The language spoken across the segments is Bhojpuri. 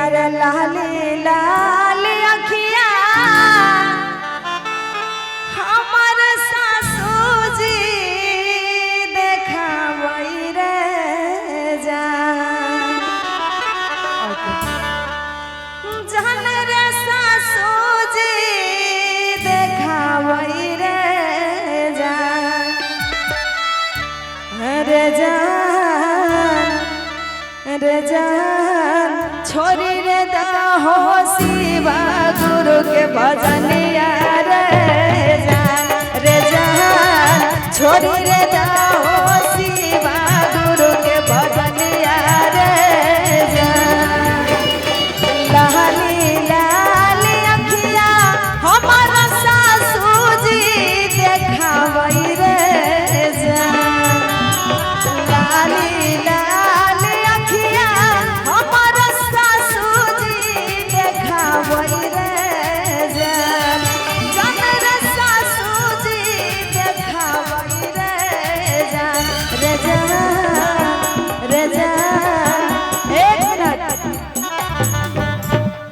अरे लाली लाल अखिया हमर सासू जी देखावई रे जान जान रे सासू जी देखावई रे जान रे जान रे जान छोरी रे दाहो शिवा गुरु के भजनिया रे जान रे जान छोरी रे दाहो शिवा गुरु के भजनिया रे जान लाली लाली अखिया हमारा सासू जी देखावई रे जान लाली लाली अखिया हमारा सासू जी देखावई रे जान जान रे सासू जी देखावई रे जान रे जान रे जान। एक मिनट,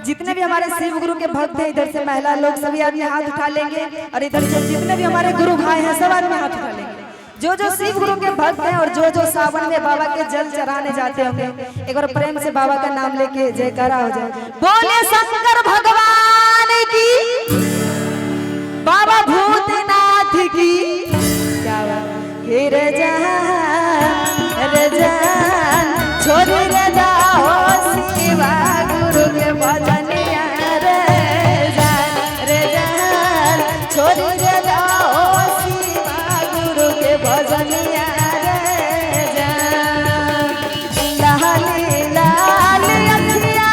जितने भी हमारे शिव गुरु के भक्त हैं इधर से महिला लोग सभी आदमी हाथ उठा लेंगे और इधर से जितने भी हमारे गुरु भाई हैं सब आदमी हाथ उठा लेंगे। जो शिव गुरु के भक्त हैं और जो सावन में बाबा के जल चढ़ाने जाते होंगे एक बार प्रेम से बाबा का नाम लेके जयकारा हो जाए। बोले शंकर भगवान की, बाबा भूतनाथ की। क्या रे जान रे जान छोरी रे दाहो शिवा गुरु के भजनिया रे जान रे जान छोरी रे दाहो शिवा गुरु के भजनिया रे जान लाली लाली अखिया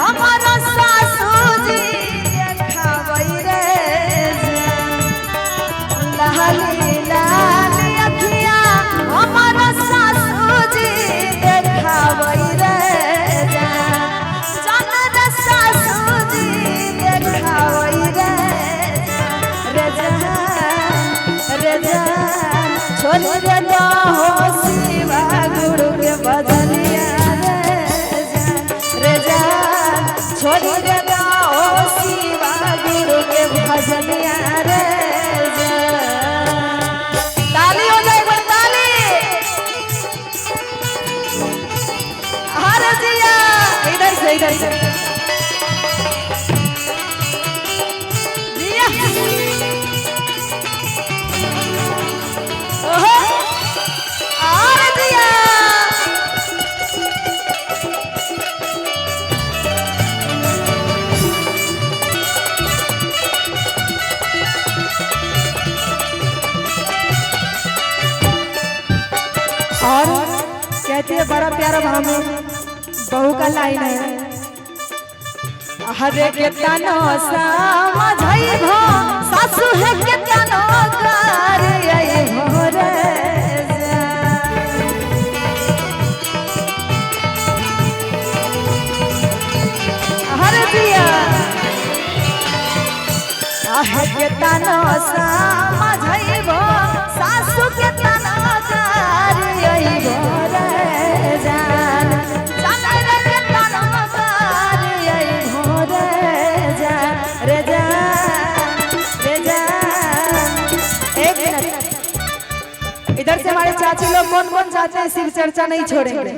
हमारा सासू जी देखावई रे जान लाली लाली अखिया हमारा सासू जी देखावई रे जान जान रे सासू जी देखावई रे जान रे जान छोरी रे दाहो शिवा गुरु के भजनिया रे जान छोरी रे दाहो शिवा गुरु के भजनिया रे जान। ताली हो जाए, एक बार ताली। हर जिया इधर से जिया ओहो और जिया। और कहती है बड़ा प्यारा भाव में बहू का लाइन है, हरे के तनो समझई भो सासू है के तनो करियै भो रे हरे जिया आहे के तनो समझई भो सासू के तनो करियै भो रे जान जान रे के तनो करियै भो रे जान रे जान रे जान। एक मिनट, इधर से हमारे चाची लोग कौन कौन चाहते हैं शिव चर्चा नहीं छोड़ेंगे?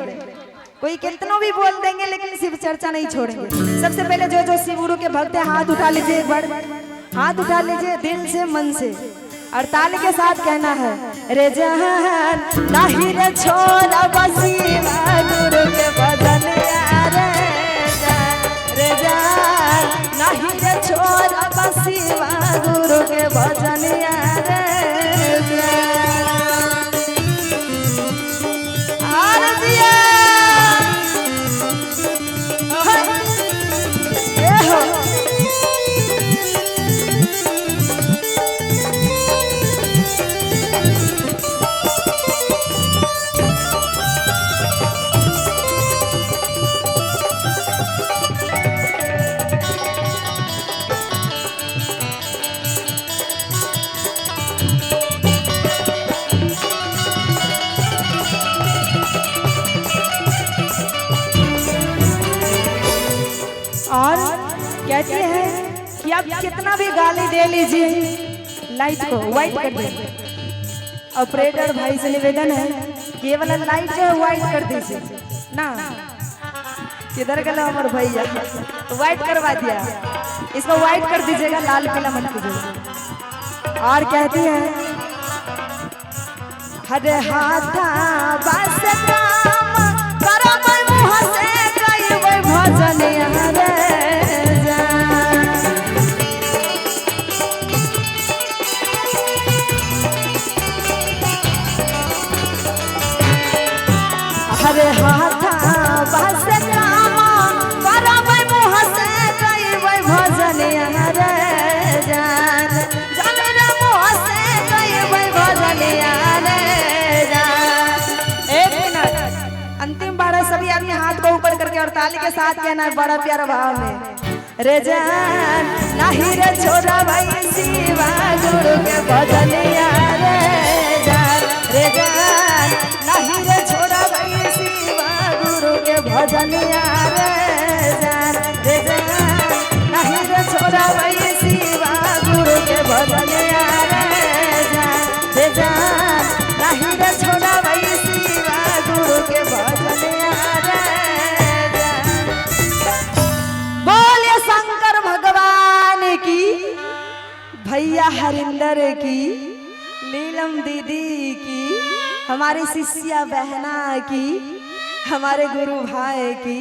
कोई कितनों भी बोल देंगे लेकिन शिव चर्चा नहीं छोड़ेंगे। सबसे पहले जो शिव गुरु के भक्त हैं हाथ उठा लीजिए, एक बार हाथ उठा लीजिए दिल से मन से और ताली के साथ कहना है रे जान नहीं रे छोरा बसीवा गुरु के भजन रे जान रे जान नहीं रे छोरा बसीवा गुरु के भजन रे कहती है कि आप कितना भी गाली दे लीजिए, लाइट को व्हाइट कर दीजिए। ऑपरेटर भाई से निवेदन है कि ये वाला लाइट जो है व्हाइट कर दीजिए ना। किधर गए हमारे भैया, व्हाइट करवा दिया, इसको व्हाइट कर दीजिएगा, लाल पीला मत कीजिएगा। और कहती है हरे हाथा बस काम करो मुँह से कई भजन रे हरे हाथा बस काम करो मुँह से कई भजन रे जान जन रे मुँह से कई भजन अंतिम बार सभी आदमी हाथ को ऊपर करके और ताली के साथ कहना है बड़ा प्यारा भाव में। रे जान नहीं रे छोरा भाई शिवा गुरु के भजनिया रे जान, रे जान नहीं रे छोरा भाई शिवा गुरु के भजनिया रे जान, रे जान नहीं रे छोरा भाई शिवा गुरु के भजनिया रे जान, रे जान नहीं रे छोरा भाई शिवा गुरु के भजनिया रे जान। बोलिए शंकर भगवान की, भैया हरिंदर की, नीलम दीदी की, हमारी शिष्या बहना की, हमारे गुरु भाई की।